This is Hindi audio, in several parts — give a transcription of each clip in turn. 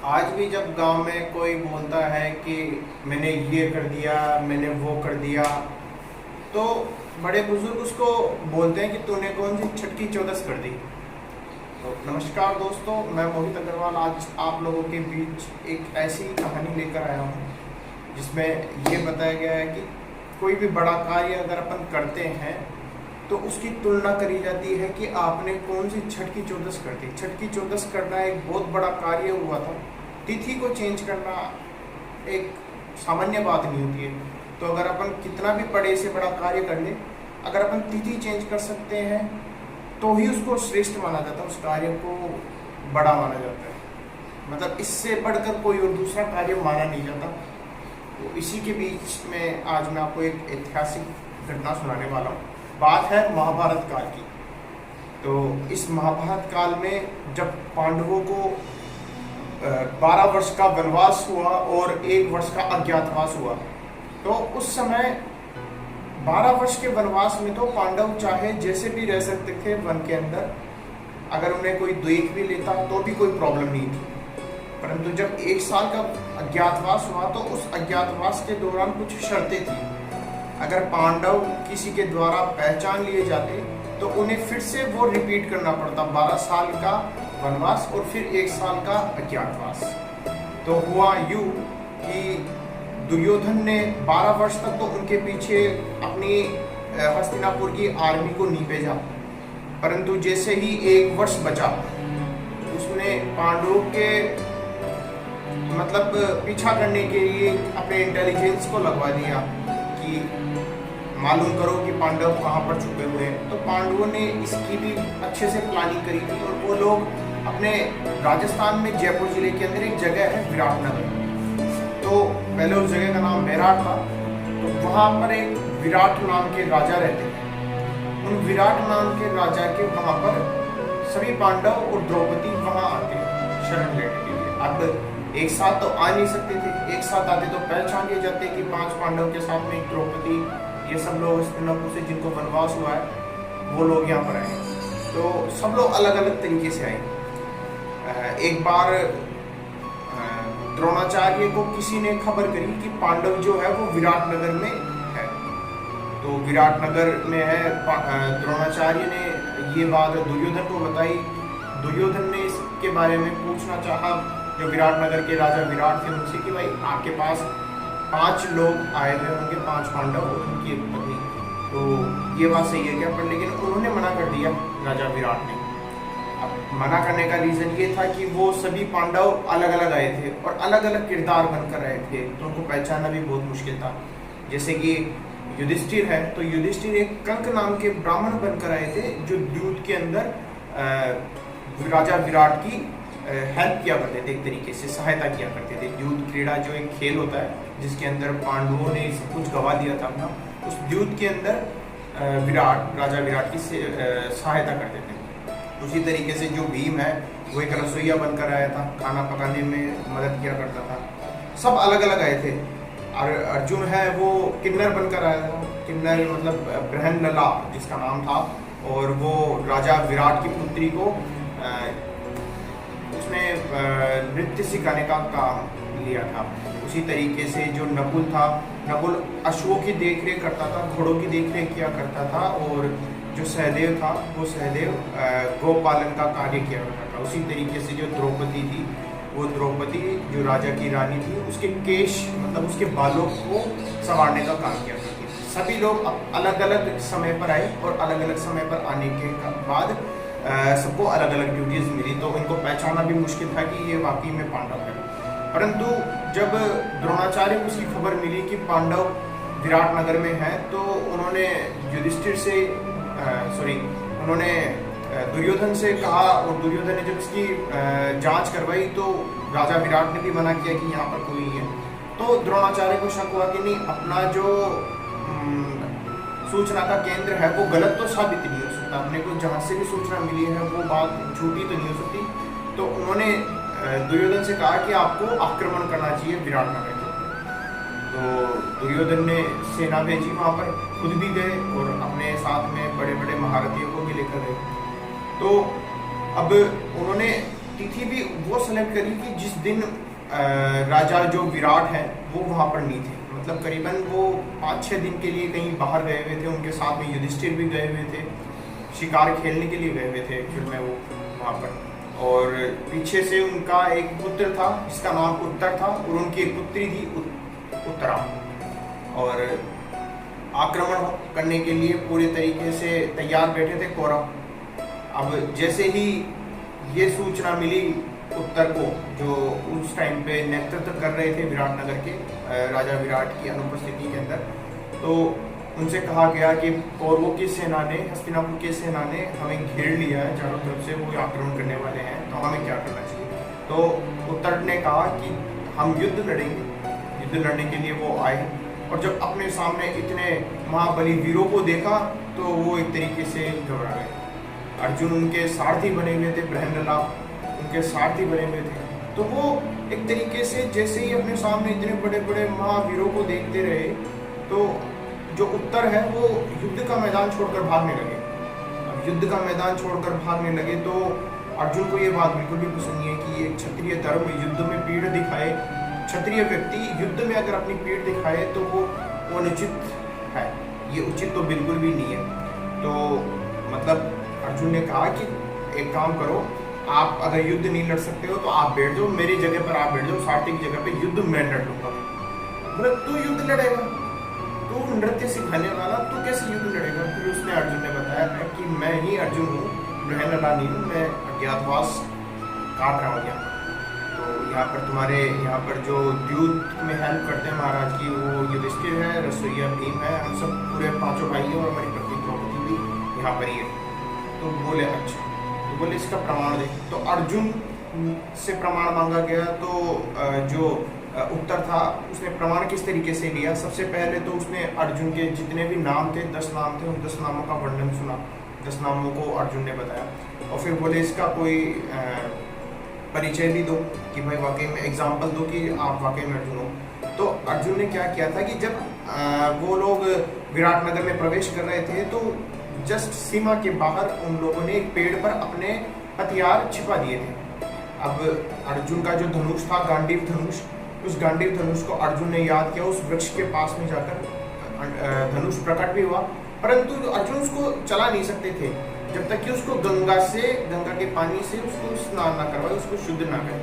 आज भी जब गांव में कोई बोलता है कि मैंने ये कर दिया, मैंने वो कर दिया, तो बड़े बुजुर्ग उसको बोलते हैं कि तूने कौन सी छटकी चौदस कर दी। तो नमस्कार दोस्तों, मैं मोहित अग्रवाल आज आप लोगों के बीच एक ऐसी कहानी लेकर आया हूँ जिसमें ये बताया गया है कि कोई भी बड़ा कार्य अगर अपन करते हैं तो उसकी तुलना करी जाती है कि आपने कौन सी छटकी चौदस कर दी। छटकी चौदस करना एक बहुत बड़ा कार्य हुआ था। तिथि को चेंज करना एक सामान्य बात नहीं होती है। तो अगर अपन कितना भी बड़े से बड़ा कार्य कर ले, अगर अपन तिथि चेंज कर सकते हैं तो ही उसको श्रेष्ठ माना जाता है, उस कार्य को बड़ा माना जाता है। मतलब इससे बढ़कर कोई और दूसरा कार्य माना नहीं जाता। तो इसी के बीच में आज मैं आपको एक ऐतिहासिक घटना सुनाने वाला हूँ। बात है महाभारत काल की। तो इस महाभारत काल में जब पांडवों को 12 वर्ष का वनवास हुआ और 1 वर्ष का अज्ञातवास हुआ, तो उस समय 12 वर्ष के वनवास में तो पांडव चाहे जैसे भी रह सकते थे वन के अंदर, अगर उन्हें कोई देख भी लेता तो भी कोई प्रॉब्लम नहीं थी। परंतु जब 1 साल का अज्ञातवास हुआ तो उस अज्ञातवास के दौरान कुछ शर्तें थी। अगर पांडव किसी के द्वारा पहचान लिए जाते तो उन्हें फिर से वो रिपीट करना पड़ता, 12 साल का वनवास और फिर 1 साल का अज्ञातवास। तो हुआ यूं कि दुर्योधन ने 12 वर्ष तक तो उनके पीछे अपनी हस्तिनापुर की आर्मी को नहीं भेजा, परंतु जैसे ही 1 वर्ष बचा उसने पांडवों के पीछा करने के लिए अपने इंटेलिजेंस को लगवा दिया कि मालूम करो कि पांडव कहाँ पर छुपे हुए हैं। तो पांडवों ने इसकी भी अच्छे से प्लानिंग करी थी और वो लोग अपने राजस्थान में जयपुर जिले के अंदर एक जगह है विराटनगर। तो पहले उस जगह का नाम बैराट था। तो वहाँ पर एक विराट नाम के राजा रहते थे। उन विराट नाम के राजा के वहाँ पर सभी पांडव और द्रौपदी वहाँ आते शरण लेने के लिए। अब एक साथ तो आ नहीं सकते थे, एक साथ आते तो पहचान लिए जाते कि 5 पांडव के साथ में द्रौपदी, ये सब लोग हस्तिनापुर से जिनको वनवास हुआ है वो लोग यहाँ पर आए। तो सब लोग अलग अलग तरीके से आए। एक बार द्रोणाचार्य को किसी ने खबर करी कि पांडव जो है वो विराटनगर में है। तो विराटनगर में है, द्रोणाचार्य ने ये बात दुर्योधन को बताई। दुर्योधन ने इसके बारे में पूछना चाहा जो विराटनगर के राजा विराट थे उनसे कि भाई आपके पास 5 लोग आए हुए होंगे, 5 पांडव और उनकी एक पत्नी, तो ये बात सही है क्या? पर लेकिन उन्होंने मना कर दिया राजा विराट ने। अब मना करने का रीजन ये था कि वो सभी पांडव अलग अलग आए थे और अलग अलग किरदार बनकर आए थे, तो उनको पहचानना भी बहुत मुश्किल था। जैसे कि युधिष्ठिर है, तो युधिष्ठिर एक कंक नाम के ब्राह्मण बनकर आए थे जो युद्ध के अंदर राजा विराट की हेल्प किया करते थे, एक तरीके से सहायता किया करते थे। युद्ध क्रीड़ा जो एक खेल होता है जिसके अंदर पांडवों ने सब कुछ गवा दिया था अपना, उस युद्ध के अंदर राजा विराट की सहायता करते थे। उसी तरीके से जो भीम है वो एक रसोइया बनकर आया था, खाना पकाने में मदद किया करता था। सब अलग अलग आए थे। और अर्जुन है वो किन्नर बनकर आया था, किन्नर मतलब बृहन लला जिसका नाम था, और वो राजा विराट की पुत्री को उसने नृत्य सिखाने का काम लिया था। उसी तरीके से जो नकुल था, नकुल अश्वों की देखरेख करता था, घोड़ों की देखरेख किया करता था, और जो सहदेव था वो सहदेव गोपालन का कार्य किया करता था। उसी तरीके से जो द्रौपदी थी वो द्रौपदी जो राजा की रानी थी उसके केश मतलब उसके बालों को संवारने का काम किया करती थी। सभी लोग अलग अलग समय पर आए और अलग अलग समय पर आने के बाद सबको अलग अलग ड्यूटीज मिली, तो इनको पहचानना भी मुश्किल था कि ये वाकई में पांडव है। परंतु जब द्रोणाचार्य को उसकी खबर मिली कि पांडव विराटनगर में है, तो उन्होंने युधिष्ठिर से उन्होंने दुर्योधन से कहा, और दुर्योधन ने जब इसकी जांच करवाई तो राजा विराट ने भी मना किया कि यहाँ पर कोई नहीं है। तो द्रोणाचार्य को शक हुआ कि नहीं, अपना जो सूचना का केंद्र है वो गलत तो साबित नहीं हो सकता, अपने को जहाँ से भी सूचना मिली है वो बात झूठी तो नहीं हो सकती। तो उन्होंने दुर्योधन से कहा कि आपको आक्रमण करना चाहिए विराटनगर के ऊपर। तो दुर्योधन ने सेना भेजी वहाँ पर, खुद भी गए और अपने साथ में बड़े बड़े महारथियों को भी लेकर गए। तो अब उन्होंने तिथि भी वो सेलेक्ट करी कि जिस दिन राजा जो विराट है वो वहाँ पर नहीं थे। मतलब करीबन वो 5-6 दिन के लिए कहीं बाहर गए हुए थे, उनके साथ में युधिष्ठिर भी गए हुए थे, शिकार खेलने के लिए गए हुए थे एक्चुअल में वो वहाँ पर। और पीछे से उनका एक पुत्र था जिसका नाम उत्तर था, और उनकी एक पुत्री थी उत्तरा। और आक्रमण करने के लिए पूरे तरीके से तैयार बैठे थे कौरव। अब जैसे ही ये सूचना मिली उत्तर को, जो उस टाइम पे नेतृत्व कर रहे थे विराटनगर के राजा विराट की अनुपस्थिति के अंदर, तो उनसे कहा गया कि कौरवों की सेना ने, हस्तिनापुर की सेना ने हमें घेर लिया है चारों तरफ से, वो आक्रमण करने वाले हैं, तो हमें क्या करना चाहिए। तो उत्तर ने कहा कि हम युद्ध लड़ेंगे। युद्ध लड़ने के लिए वो आए, और जब अपने सामने इतने महाबली वीरों को देखा तो वो एक तरीके से घबरा गए। अर्जुन उनके सारथी बने हुए थे, बृहन्नला उनके सारथी बने हुए थे। तो वो एक तरीके से जैसे ही अपने सामने इतने बड़े बड़े महावीरों को देखते रहे, तो जो उत्तर है वो युद्ध का मैदान छोड़कर भागने लगे। अब युद्ध का मैदान छोड़कर भागने लगे तो अर्जुन को ये बात बिल्कुल भी पसंद नहीं है कि एक क्षत्रिय धर्म युद्ध में पीठ दिखाए। क्षत्रिय व्यक्ति युद्ध में अगर अपनी पीठ दिखाए तो वो अनुचित है, ये उचित तो बिल्कुल भी नहीं है। तो मतलब अर्जुन ने कहा कि एक काम करो, आप अगर युद्ध नहीं लड़ सकते हो तो आप बैठ जाओ, मेरी जगह पर आप बैठ जाओ, सारथी की जगह पे युद्ध मैं लड़ लूंगा। मतलब तू युद्ध लड़ेगा, तू नृत्य सिखाने वाला, तू कैसे युद्ध लड़ेगा। फिर उसने अर्जुन ने बताया है कि मैं ही अर्जुन हूँ, बृहन्नला नहीं हूँ, मैं अज्ञातवास काट रहा हूँ यहाँ। तो यहाँ पर तुम्हारे यहाँ पर जो द्यूत में हेल्प करते हैं महाराज की, वो युधिष्ठिर है, रसोईया भीम है, हम सब पूरे 5 भाई हैं, और हमारी पत्नी द्रौपदी भी यहाँ पर ही है। तो बोले अच्छा, तो बोले इसका प्रमाण दे। तो अर्जुन से प्रमाण मांगा गया। तो जो उत्तर था उसने प्रमाण किस तरीके से लिया। सबसे पहले तो उसने अर्जुन के जितने भी नाम थे, 10 नाम थे, उन 10 नामों का वर्णन सुना, 10 नामों को अर्जुन ने बताया। और फिर बोले इसका कोई परिचय भी दो कि भाई वाकई में एग्जाम्पल दो कि आप वाकई में अर्जुन हो। तो अर्जुन ने क्या किया था कि जब वो लोग विराटनगर में प्रवेश कर रहे थे तो जस्ट सीमा के बाहर उन लोगों ने एक पेड़ पर अपने हथियार छिपा दिए थे। अब अर्जुन का जो धनुष था, गांडीव धनुष, उस गांडीव धनुष को अर्जुन ने याद किया, उस वृक्ष के पास में जाकर धनुष प्रकट भी हुआ, परंतु अर्जुन उसको चला नहीं सकते थे जब तक कि उसको गंगा के पानी से उसको स्नान ना करवाए, उसको शुद्ध ना करे।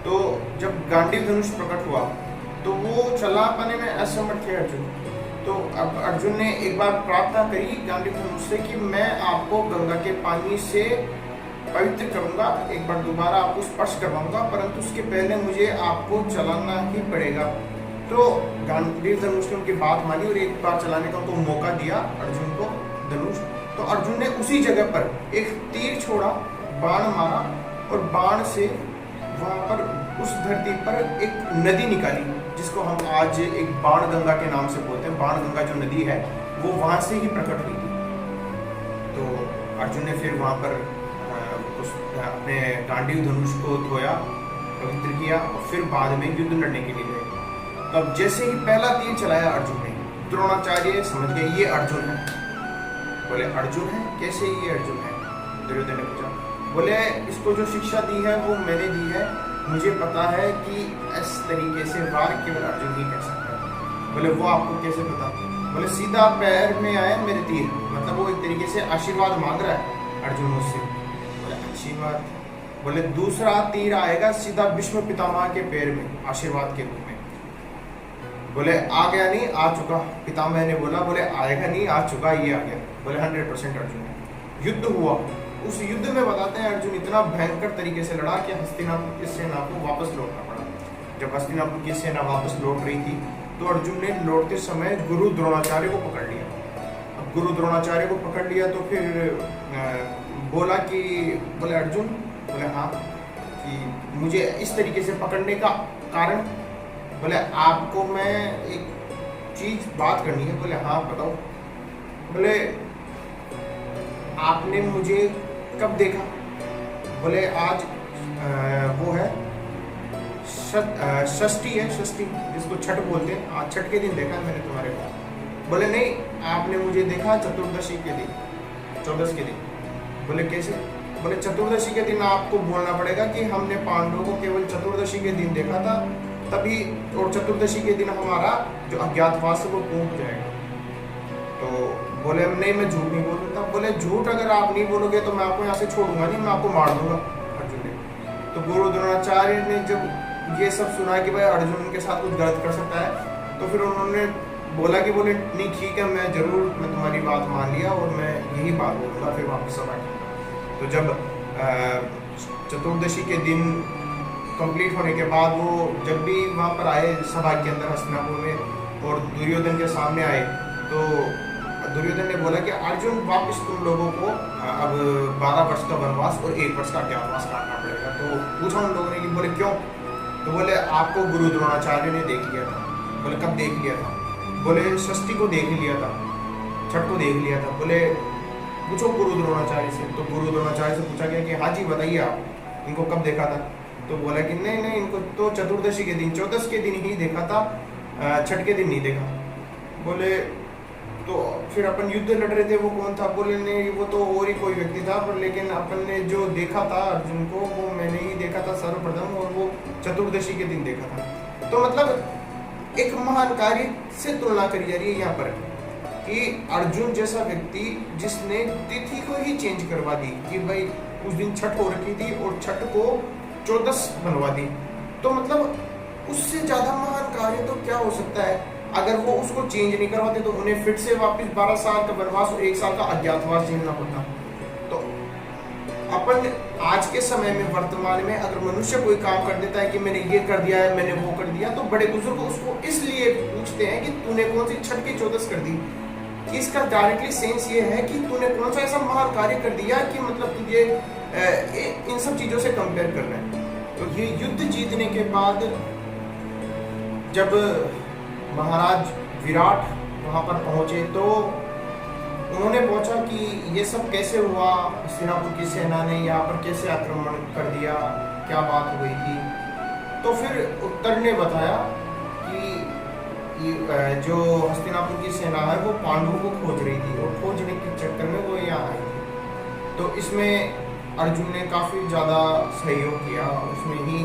तो जब गांडीव धनुष प्रकट हुआ तो वो चला पाने में असमर्थ थे अर्जुन। तो अब अर्जुन ने एक बार प्रार्थना करी गांडीव धनुष से कि मैं आपको गंगा के पानी से पवित्र करूंगा, एक बार दोबारा आपको स्पर्श करवाऊंगा, परंतु उसके पहले मुझे आपको चलाना ही पड़ेगा। तो गांडीव धनुष ने उनकी बात मानी और एक बार चलाने का उनको मौका दिया अर्जुन को धनुष। तो अर्जुन ने उसी जगह पर एक तीर छोड़ा, बाण मारा, और बाण से वहां पर उस धरती पर एक नदी निकाली, जिसको हम आज एक बाण गंगा के नाम से बोलते हैं। बाण गंगा जो नदी है वो वहां से ही प्रकट हुई थी। तो अर्जुन ने फिर वहां पर अपने गांडीव धनुष को धोया, पवित्र किया, और फिर बाद में युद्ध लड़ने के लिए गए। तब जैसे ही पहला तीर चलाया अर्जुन ने, द्रोणाचार्य समझ गए ये अर्जुन है। बोले अर्जुन है, कैसे ये अर्जुन है? दुर्योधन ने पूछा। बोले इसको जो शिक्षा दी है वो मैंने दी है, मुझे पता है कि इस तरीके से वार केवल अर्जुन ही कर सकता है। बोले वो आपको कैसे पता? बोले सीधा पैर में आया मेरे तीर, मतलब वो एक तरीके से आशीर्वाद मांग रहा है अर्जुन मुझसे। बोले अच्छी बात। बोले दूसरा तीर आएगा सीधा भीष्म पितामह के पैर में, आशीर्वाद के रूप में। बोले आ गया नहीं, आ चुका। पितामह ने बोला, बोले आएगा नहीं, आ चुका, ये आ गया। बोले 100% अर्जुन है। युद्ध हुआ। उस युद्ध में बताते हैं अर्जुन इतना भयंकर तरीके से लड़ा कि हस्तिनापुर की सेना को वापस लौटना पड़ा। जब हस्तिनापुर की सेना वापस लौट रही थी तो अर्जुन ने लौटते समय गुरु द्रोणाचार्य को पकड़ लिया। अब गुरु द्रोणाचार्य को पकड़ लिया तो फिर बोला कि, बोले अर्जुन, बोले हाँ, कि मुझे इस तरीके से पकड़ने का कारण? बोले आपको मैं एक चीज बात करनी है। बोले हाँ बताओ। बोले आपने मुझे कब देखा? बोले आज वो है षष्ठी है, षष्ठी जिसको छठ बोलते हैं, आज छठ के दिन देखा मैंने तुम्हारे को। बोले नहीं, आपने मुझे देखा चतुर्दशी के दिन, 14 के दिन। बोले कैसे? बोले चतुर्दशी के दिन आपको बोलना पड़ेगा कि हमने पांडवों को केवल चतुर्दशी के दिन देखा था, तभी, और चतुर्दशी के दिन हमारा जो अज्ञातवास है वो पूर्ण हो जाएगा। तो बोले नहीं, मैं झूठ नहीं बोल सकता। बोले झूठ अगर आप नहीं बोलोगे तो मैं आपको यहाँ से छोड़ूंगा नहीं, मैं आपको मार दूंगा। अर्जुन ने, तो गुरु द्रोणाचार्य ने जब ये सब सुना कि भाई अर्जुन उनके साथ कुछ गलत कर सकता है, तो फिर उन्होंने बोला कि बोले नहीं ठीक है, मैं तुम्हारी बात मान लिया और मैं यही बात बोलूँगा। फिर वापस सभा की। तो जब चतुर्दशी के दिन कंप्लीट होने के बाद वो जब भी वहाँ पर आए सभा के अंदर हस्तिनापुर में और दुर्योधन के सामने आए, तो दुर्योधन ने बोला कि अर्जुन वापस तुम लोगों को अब 12 वर्ष का वनवास और 1 वर्ष का अज्ञातवास काटना पड़ेगा। तो पूछा उन लोगों ने कि बोले क्यों? तो बोले आपको गुरु द्रोणाचार्य ने देख लिया था। बोले कब देख लिया था? बोले षष्ठी को देख लिया था, छठ को देख लिया था। बोले पूछो गुरु द्रोणाचार्य से। तो गुरु द्रोणाचार्य से पूछा गया कि हाँ जी बताइए आप, इनको कब देखा था? तो बोला कि नहीं, इनको तो चतुर्दशी के दिन, चौदस के दिन ही देखा था, छठ के दिन नहीं देखा। बोले तो फिर अपन युद्ध लड़ रहे थे वो कौन था? बोले नहीं, वो तो और ही कोई व्यक्ति था, पर लेकिन अपन ने जो देखा था अर्जुन को वो मैंने ही देखा था सर्वप्रथम, और वो चतुर्दशी के दिन देखा था। तो मतलब एक महान कार्य से तुलना करी जा रही है यहाँ पर कि अर्जुन जैसा व्यक्ति जिसने तिथि को ही चेंज करवा दी कि भाई उस दिन छठ हो रखी थी और छठ को 14 बनवा दी, तो मतलब उससे ज्यादा महान कार्य तो क्या हो सकता है? अगर वो उसको चेंज नहीं करवाते तो उन्हें फिर से वापस 12 साल का वनवास और 1 साल का अज्ञातवास झेलना पड़ता। तो अपन आज के समय में, वर्तमान में, अगर मनुष्य कोई काम कर देता है कि मैंने ये कर दिया है, मैंने वो कर दिया, तो बड़े बुजुर्ग उसको इसलिए पूछते हैं कि तूने कौन सी छठ की 14 कर दी। कि इसका डायरेक्टली सेंस ये है कि तूने कौन सा ऐसा महान कार्य कर दिया कि मतलब तुझे इन सब चीजों से कंपेयर कर रहे हैं। तो ये युद्ध जीतने के बाद जब महाराज विराट वहां पर पहुंचे तो उन्होंने पूछा कि ये सब कैसे हुआ, हस्तिनापुर की सेना ने यहाँ पर कैसे आक्रमण कर दिया, क्या बात हुई थी? तो फिर उत्तर ने बताया कि जो हस्तिनापुर की सेना है वो पांडवों को खोज रही थी और खोजने के चक्कर में वो यहाँ आई थी। तो इसमें अर्जुन ने काफ़ी ज़्यादा सहयोग किया, उसमें ही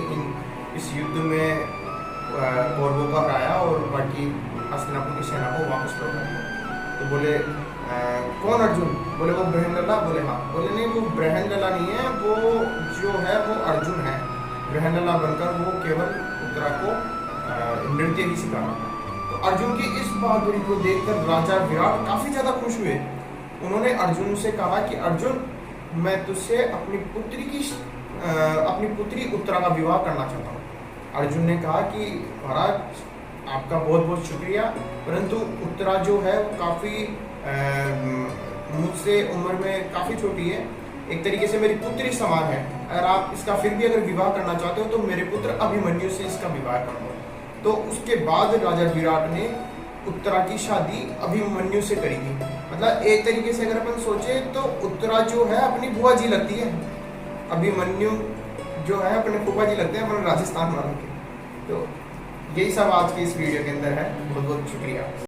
इस युद्ध में कौरवों को हराया और बाकी हस्तिनापुर की सेना को वापस लौटा दिया। तो बोले कौन अर्जुन? बोले वो बृहन्नला। बोले हाँ। बोले नहीं, वो बृहन्नला नहीं है, वो जो है वो अर्जुन है। बृहन्नला बनकर वो केवल उत्तरा को नृत्य ही सिखा रहा था। तो अर्जुन की इस बहादुरी को देखकर राजा विराट काफी ज्यादा खुश हुए। उन्होंने अर्जुन से कहा कि अर्जुन, मैं तुझसे अपनी पुत्री उत्तरा का विवाह करना चाहता हूँ। अर्जुन ने कहा कि महाराज आपका बहुत बहुत शुक्रिया, परंतु उत्तरा जो है वो काफी मुझसे उम्र में काफी छोटी है, एक तरीके से मेरी पुत्री समान है। अगर आप इसका फिर भी अगर विवाह करना चाहते हो तो मेरे पुत्र अभिमन्यु से इसका विवाह कर दो। तो उसके बाद राजा विराट ने उत्तरा की शादी अभिमन्यु से करी थी। मतलब एक तरीके से अगर अपन सोचे तो उत्तरा जो है अपनी बुआ जी लगती है, अभिमन्यु जो है अपने फूफा जी लगते हैं अपने राजस्थान वालों के। तो यही सब आज के इस वीडियो के अंदर है। बहुत बहुत शुक्रिया।